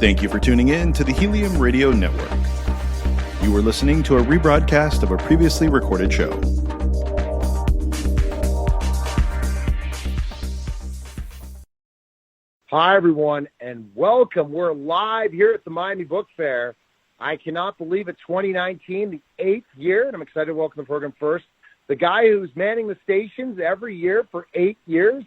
Thank you for tuning in to the Helium Radio Network. You are listening to a rebroadcast of a previously recorded show. Hi, everyone, and welcome. We're live here at the Miami Book Fair. I cannot believe it, 2019, the 8th year, and I'm excited to welcome the program first. The guy who's manning the stations every year for 8 years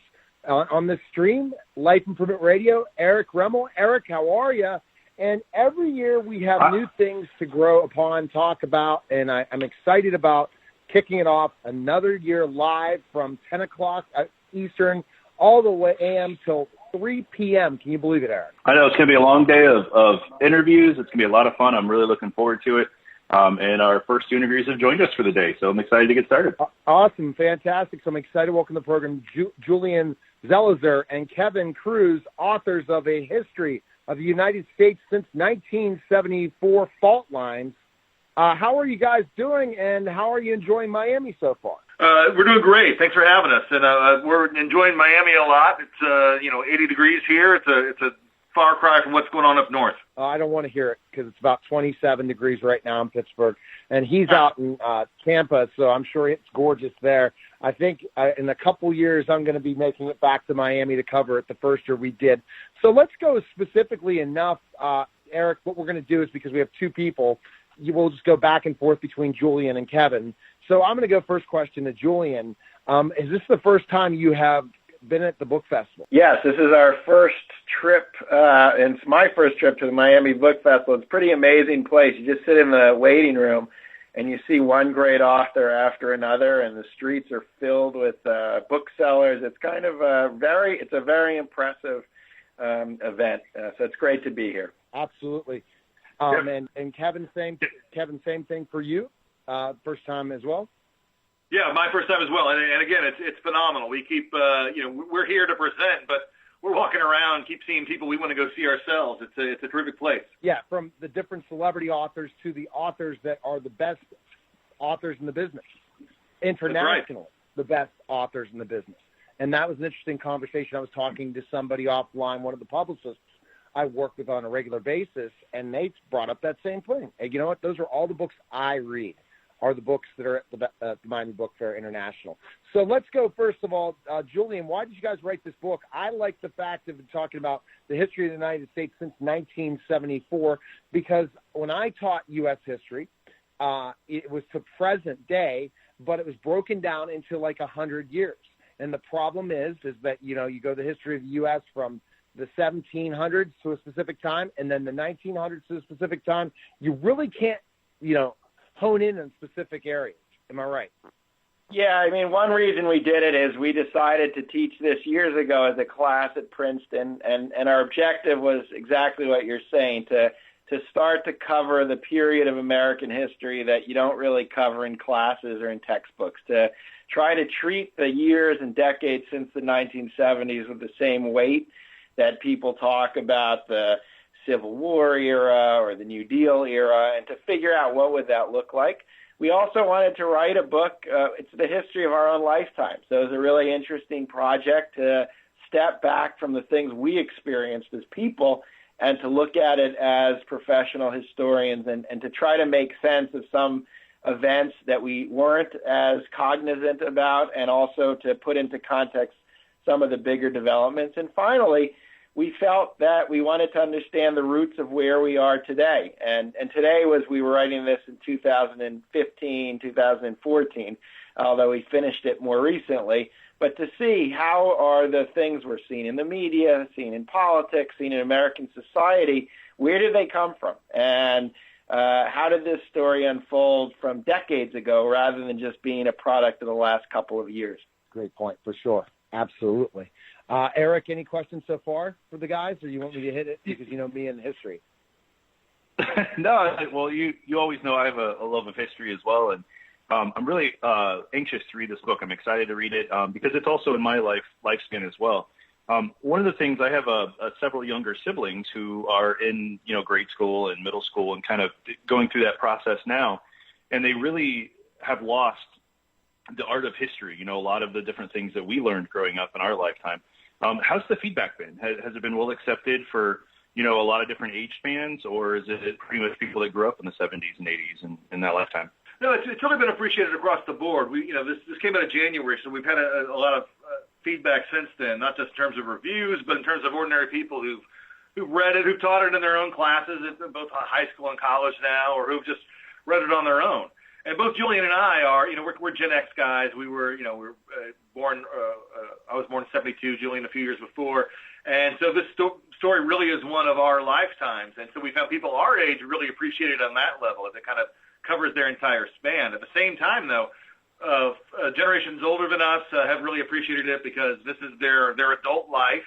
on this stream, Life Improvement Radio, Eric Remmel. Eric, how are you? And every year we have new things to grow upon, talk about, and I'm excited about kicking it off another year live from 10 o'clock Eastern all the way a.m. till 3 p.m. Can you believe it, Eric? I know it's going to be a long day of interviews. It's going to be a lot of fun. I'm really looking forward to it. And our first two interviews have joined us for the day, so I'm excited to get started. Awesome. Fantastic. So I'm excited to welcome to the program Julian Zelizer and Kevin Kruse, authors of A History of the United States Since 1974 Fault Lines. How are you guys doing, and how are you enjoying Miami so far? We're doing great. Thanks for having us, and we're enjoying Miami a lot. It's 80 degrees here. It's a far cry from what's going on up north. I don't want to hear it because it's about 27 degrees right now in Pittsburgh, and he's out in Tampa, so I'm sure it's gorgeous there. I think in a couple years I'm going to be making it back to Miami to cover it the first year we did. So let's go specifically enough, Eric. What we're going to do is, because we have two people, we'll just go back and forth between Julian and Kevin. So I'm going to go first question to Julian. Is this the first time you have been at the book festival? Yes, this is our first trip, and it's my first trip to the Miami Book Festival. It's a pretty amazing place. You just sit in the waiting room, and you see one great author after another, and the streets are filled with booksellers. It's kind of a very impressive event. So it's great to be here. Absolutely. And Kevin, same thing for you. First time as well. Yeah, my first time as well. And again, it's phenomenal. We keep, we're here to present, but we're walking around, keep seeing people we want to go see ourselves. It's a terrific place. Yeah, from the different celebrity authors to the authors that are the best authors in the business. International, right. The best authors in the business. And that was an interesting conversation. I was talking to somebody offline, one of the publicists I work with on a regular basis, and they brought up that same thing. Hey, you know what? Those are all the books I read, are the books that are at the Miami Book Fair International. So let's go, first of all, Julian, why did you guys write this book? I like the fact of talking about the history of the United States since 1974, because when I taught U.S. history, it was to present day, but it was broken down into like 100 years. And the problem is that, you go the history of the U.S. from the 1700s to a specific time, and then the 1900s to a specific time. You really can't, hone in on specific areas. Am I right? Yeah, I mean, one reason we did it is we decided to teach this years ago as a class at Princeton, and our objective was exactly what you're saying, to start to cover the period of American history that you don't really cover in classes or in textbooks, to try to treat the years and decades since the 1970s with the same weight that people talk about the Civil War era or the New Deal era, and to figure out what would that look like. We also wanted to write a book. It's the history of our own lifetime. So it was a really interesting project to step back from the things we experienced as people and to look at it as professional historians and to try to make sense of some events that we weren't as cognizant about, and also to put into context some of the bigger developments. And finally, we felt that we wanted to understand the roots of where we are today. And today we were writing this in 2015, 2014, although we finished it more recently. But to see how are the things we're seeing in the media, seen in politics, seen in American society, where did they come from? And how did this story unfold from decades ago rather than just being a product of the last couple of years? Great point, for sure. Absolutely. Eric, any questions so far for the guys, or you want me to hit it because you know me and history? No, well, you always know I have a love of history as well, and I'm really anxious to read this book. I'm excited to read it because it's also in my lifespan as well. One of the things, I have several younger siblings who are in grade school and middle school and kind of going through that process now, and they really have lost the art of history, a lot of the different things that we learned growing up in our lifetime. How's the feedback been? Has it been well accepted for a lot of different age spans, or is it pretty much people that grew up in the 70s and 80s and in that lifetime? No, it's really been appreciated across the board. This came out of January, so we've had a lot of feedback since then, not just in terms of reviews, but in terms of ordinary people who've read it, who've taught it in their own classes, both high school and college now, or who've just read it on their own. And both Julian and I are, we're Gen X guys. We were born. I was born in '72. Julian a few years before, and so this story really is one of our lifetimes. And so we found people our age really appreciate it on that level, as it kind of covers their entire span. At the same time, though, generations older than us have really appreciated it because this is their adult life.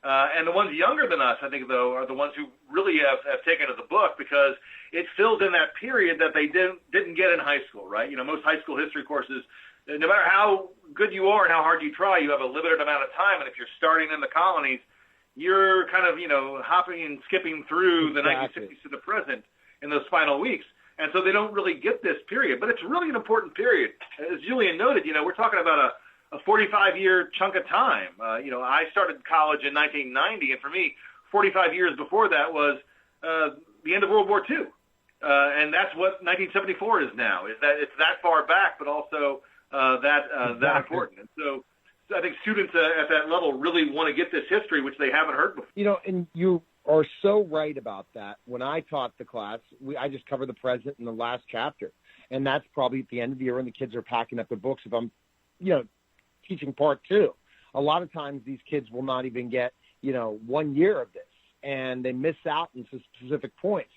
And the ones younger than us, I think, though, are the ones who really have taken to the book because it fills in that period that they didn't get in high school, right? Most high school history courses, no matter how good you are and how hard you try, you have a limited amount of time. And if you're starting in the colonies, you're kind of, hopping and skipping through the 1960s to the present in those final weeks. And so they don't really get this period. But it's really an important period. As Julian noted, we're talking about a 45-year chunk of time. I started college in 1990, and for me, 45 years before that was the end of World War II. And that's what 1974 is now, is that it's that far back, but also that important. And so I think students at that level really want to get this history, which they haven't heard before. And you are so right about that. When I taught the class, I just covered the present in the last chapter. And that's probably at the end of the year when the kids are packing up their books. If I'm, teaching part 2, a lot of times these kids will not even get, 1 year of this, and they miss out on some specific points.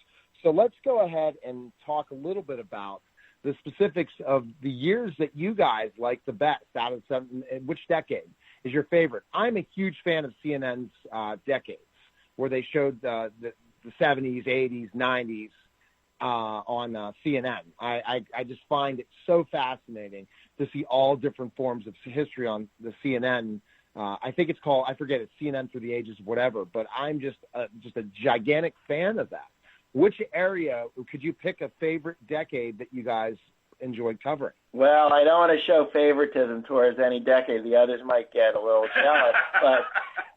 So let's go ahead and talk a little bit about the specifics of the years that you guys like the best out of seven. Which decade is your favorite? I'm a huge fan of CNN's decades, where they showed the 70s, 80s, 90s on CNN. I just find it so fascinating to see all different forms of history on the CNN. I think it's called, I forget, it's CNN Through the Ages, whatever, but I'm just a gigantic fan of that. Which area, could you pick a favorite decade that you guys enjoyed covering? Well, I don't want to show favoritism towards any decade. The others might get a little jealous. But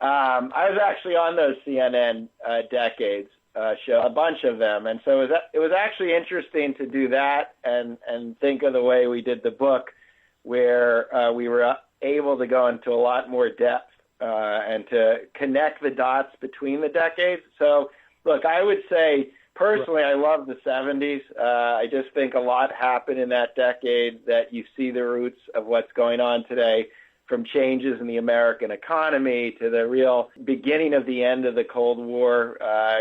I was actually on those CNN decades show, a bunch of them. And so it was actually interesting to do that and think of the way we did the book, where we were able to go into a lot more depth and to connect the dots between the decades. So, look, I would say, personally, I love the 70s. I just think a lot happened in that decade that you see the roots of what's going on today, from changes in the American economy to the real beginning of the end of the Cold War.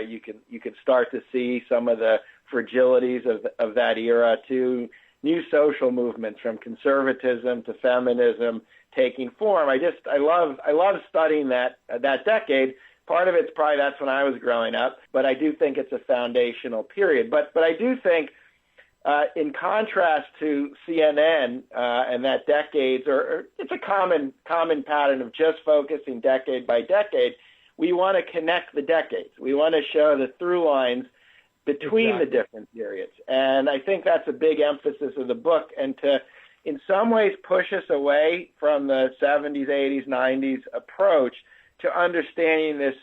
You can start to see some of the fragilities of that era, to new social movements from conservatism to feminism taking form. I love studying that decade. Part of it's probably that's when I was growing up, but I do think it's a foundational period. But I do think, in contrast to CNN and that decades, or it's a common pattern of just focusing decade by decade, we want to connect the decades. We want to show the through lines between the different periods. And I think that's a big emphasis of the book, and to, in some ways, push us away from the 70s, 80s, 90s approach to understanding this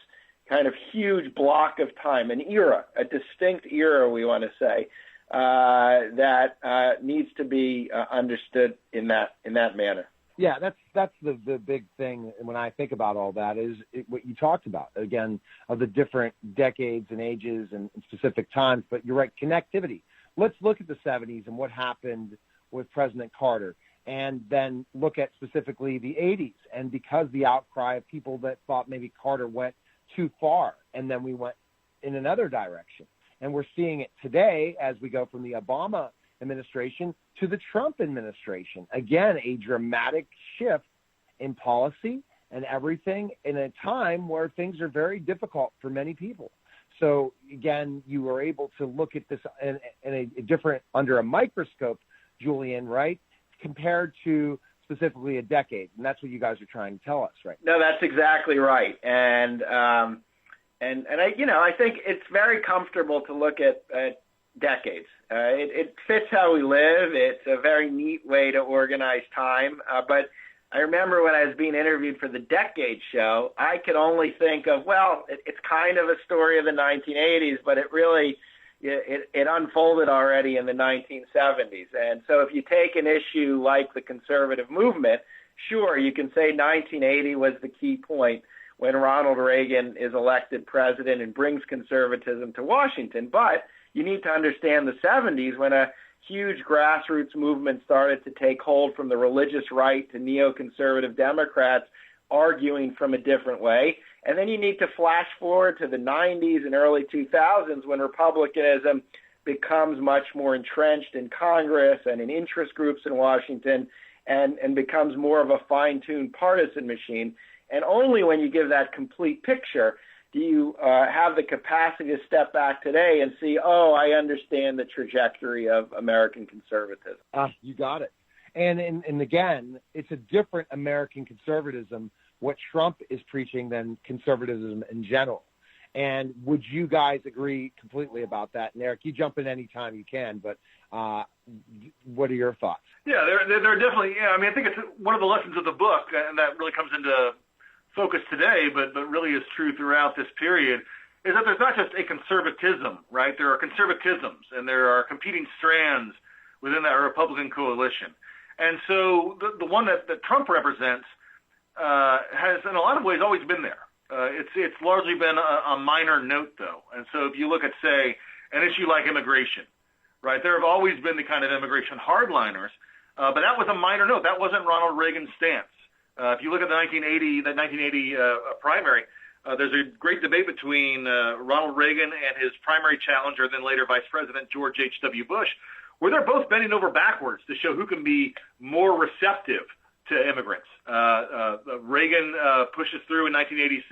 kind of huge block of time, an era, a distinct era, we want to say, that needs to be understood in that manner. Yeah, that's the big thing when I think about all that is what you talked about, again, of the different decades and ages and specific times. But you're right, connectivity. Let's look at the 70s and what happened with President Carter, and then look at specifically the 80s. And because the outcry of people that thought maybe Carter went too far, and then we went in another direction. And we're seeing it today as we go from the Obama administration to the Trump administration. Again, a dramatic shift in policy and everything in a time where things are very difficult for many people. So again, you were able to look at this in a different, under a microscope, Julian, right? Compared to specifically a decade. And that's what you guys are trying to tell us, right? No, that's exactly right. And I think it's very comfortable to look at decades. It fits how we live. It's a very neat way to organize time. But I remember when I was being interviewed for the Decade show, I could only think of, well, it's kind of a story of the 1980s, but it really, it unfolded already in the 1970s. And so if you take an issue like the conservative movement, sure, you can say 1980 was the key point when Ronald Reagan is elected president and brings conservatism to Washington. But you need to understand the 70s when a huge grassroots movement started to take hold from the religious right to neoconservative Democrats arguing from a different way. And then you need to flash forward to the 90s and early 2000s when republicanism becomes much more entrenched in Congress and in interest groups in Washington and becomes more of a fine-tuned partisan machine. And only when you give that complete picture do you have the capacity to step back today and see, oh, I understand the trajectory of American conservatism. You got it. And again, it's a different American conservatism, what Trump is preaching, than conservatism in general. And would you guys agree completely about that? And Eric, you jump in any time you can, but what are your thoughts? Yeah, they're definitely, I mean, I think it's one of the lessons of the book, and that really comes into focus today, but really is true throughout this period, is that there's not just a conservatism, right? There are conservatisms, and there are competing strands within that Republican coalition. And so the one that Trump represents has, in a lot of ways, always been there. It's largely been a minor note, though. And so if you look at, say, an issue like immigration, right, there have always been the kind of immigration hardliners, but that was a minor note. That wasn't Ronald Reagan's stance. If you look at the 1980 primary, there's a great debate between Ronald Reagan and his primary challenger, then later Vice President George H.W. Bush, where they're both bending over backwards to show who can be more receptive to immigrants. Reagan pushes through in 1986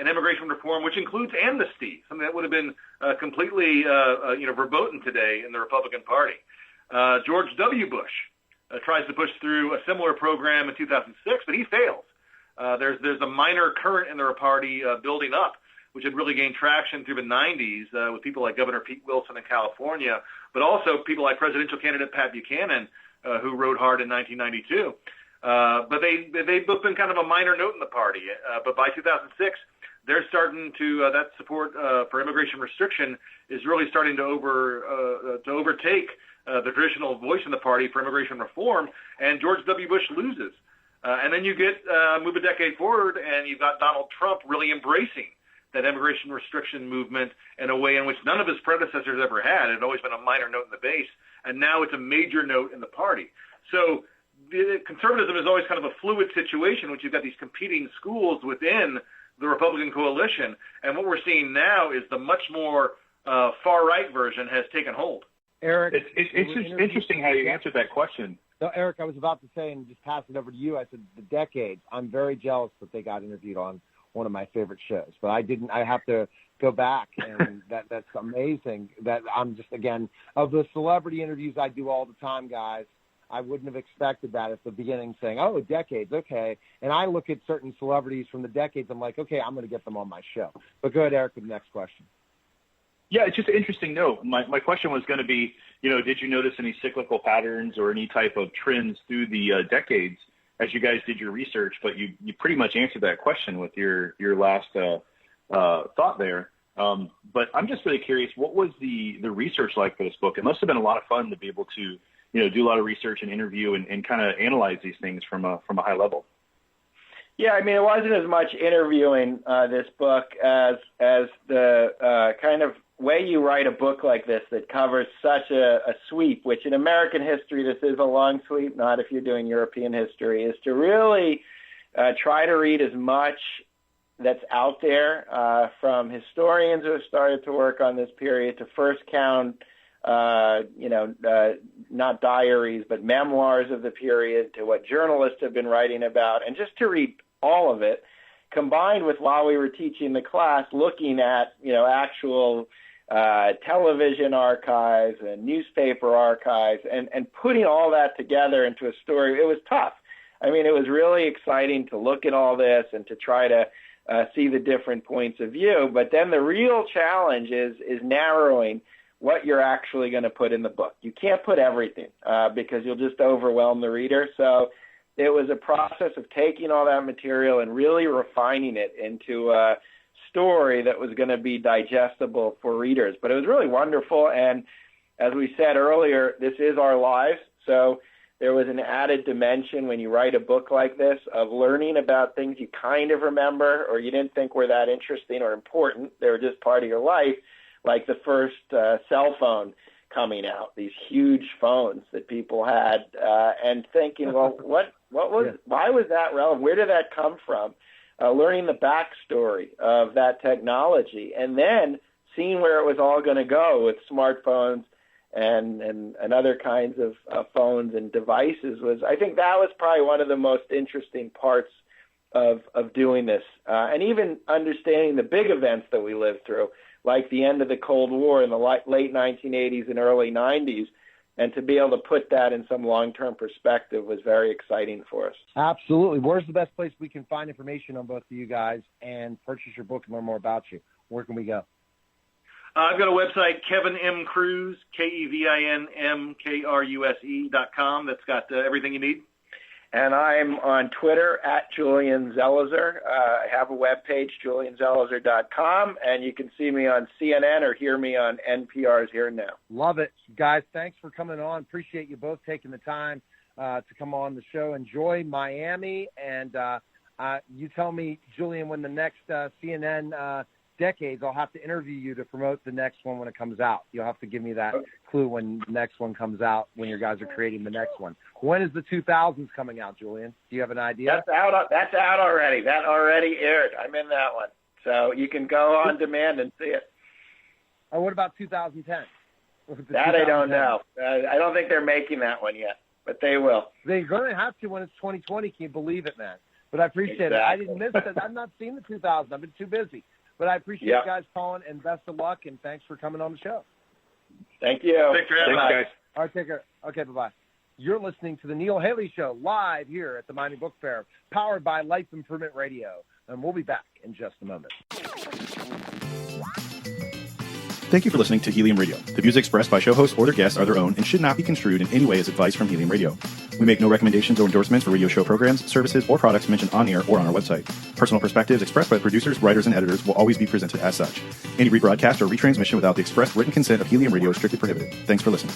an immigration reform, which includes amnesty, something that would have been completely verboten today in the Republican Party. George W. Bush tries to push through a similar program in 2006, but he fails. There's a minor current in the party building up, which had really gained traction through the 90s with people like Governor Pete Wilson in California, but also people like presidential candidate Pat Buchanan, who rode hard in 1992. But they've both been kind of a minor note in the party. But by 2006, they're starting to that support for immigration restriction is really starting to overtake the traditional voice in the party for immigration reform, and George W. Bush loses. And then you move a decade forward, and you've got Donald Trump really embracing that immigration restriction movement in a way in which none of his predecessors ever had. It had always been a minor note in the base, and now it's a major note in the party. So conservatism is always kind of a fluid situation, which you've got these competing schools within the Republican coalition, and what we're seeing now is the much more far-right version has taken hold. Eric, it's interesting how you answered that question. No, Eric, I was about to say, and just pass it over to you, I said the Decade. I'm very jealous that they got interviewed on one of my favorite shows, but I didn't. I have to go back, and that's amazing. That I'm just, again, of the celebrity interviews I do all the time, guys, I wouldn't have expected that at the beginning, saying, oh, Decades, okay. And I look at certain celebrities from the Decades, I'm like, okay, I'm going to get them on my show. But go ahead, Eric, with the next question. Yeah, it's just an interesting note. My question was going to be, did you notice any cyclical patterns or any type of trends through the decades as you guys did your research? But you pretty much answered that question with your last thought there. But I'm just really curious, what was the research like for this book? It must have been a lot of fun to be able to, do a lot of research and interview and kind of analyze these things from a high level. Yeah, I mean, it wasn't as much interviewing this book as the kind of way you write a book like this that covers such a sweep, which in American history, this is a long sweep, not if you're doing European history, is to really try to read as much that's out there from historians who have started to work on this period to first count, not diaries, but memoirs of the period, to what journalists have been writing about, and just to read all of it, combined with, while we were teaching the class, looking at, actual television archives and newspaper archives and putting all that together into a story. It was tough. I mean, it was really exciting to look at all this and to try to see the different points of view. But then the real challenge is narrowing what you're actually going to put in the book. You can't put everything because you'll just overwhelm the reader. So it was a process of taking all that material and really refining it into a story that was going to be digestible for readers. But it was really wonderful. And as we said earlier, this is our lives. So there was an added dimension when you write a book like this of learning about things you kind of remember or you didn't think were that interesting or important. They were just part of your life, like the first cell phone coming out, these huge phones that people had, and thinking, well, why was that relevant? Where did that come from? Learning the backstory of that technology, and then seeing where it was all going to go with smartphones and other kinds of phones and devices I think that was probably one of the most interesting parts of doing this, and even understanding the big events that we lived through, like the end of the Cold War in the late 1980s and early 90s, and to be able to put that in some long-term perspective was very exciting for us. Absolutely. Where's the best place we can find information on both of you guys and purchase your book and learn more about you? Where can we go? I've got a website, Kevin M Kruse, KevinMKruse.com. That's got everything you need. And I'm on Twitter at Julian Zelizer. I have a webpage, julianzelizer.com, and you can see me on CNN or hear me on NPR's Here and Now. Love it. Guys, thanks for coming on. Appreciate you both taking the time to come on the show. Enjoy Miami, and you tell me, Julian, when the next CNN decades, I'll have to interview you to promote the next one when it comes out. You'll have to give me that clue when the next one comes out, when your guys are creating the next one. When is the 2000s coming out, Julian? Do you have an idea? That's out already. That already aired. I'm in that one. So you can go on demand and see it. Oh, what about 2010? That I don't know. I don't think they're making that one yet, but they will. They're going to have to when it's 2020. Can you believe it, man? But I appreciate it. I didn't miss it. I've not seen the 2000s. I've been too busy. But I appreciate you guys calling, and best of luck, and thanks for coming on the show. Thank you. Thanks for having us, guys. All right, take care. Okay, bye-bye. You're listening to the Neil Haley Show live here at the Miami Book Fair, powered by Life Improvement Radio. And we'll be back in just a moment. Thank you for listening to Helium Radio. The views expressed by show hosts or their guests are their own and should not be construed in any way as advice from Helium Radio. We make no recommendations or endorsements for radio show programs, services, or products mentioned on air or on our website. Personal perspectives expressed by the producers, writers, and editors will always be presented as such. Any rebroadcast or retransmission without the express written consent of Helium Radio is strictly prohibited. Thanks for listening.